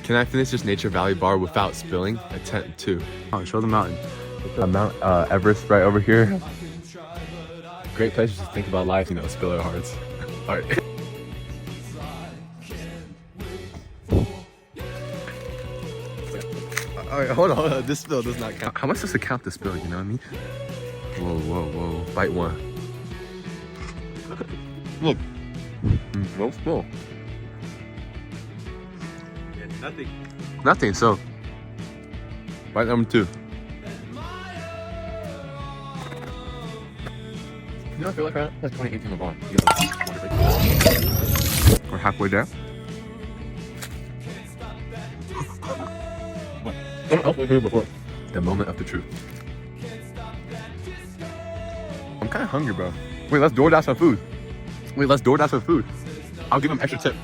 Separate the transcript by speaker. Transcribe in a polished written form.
Speaker 1: Can I finish this Nature Valley bar without spilling? Attempt 2. Oh, show the mountain. Mount Everest right over here. Great place to think about life, you know, spill our hearts. Alright. Alright, hold on. This spill does not count. How much does it count, this spill, you know what I mean? Whoa, whoa, whoa. Bite one. Look. No spill.
Speaker 2: Yeah, nothing.
Speaker 1: Nothing, so. Bite number 2. You know, I feel like that's 2018 LeBron. We're halfway there. The moment of the truth. I'm kind of hungry, bro. Wait, let's DoorDash some food. I'll give him extra tip.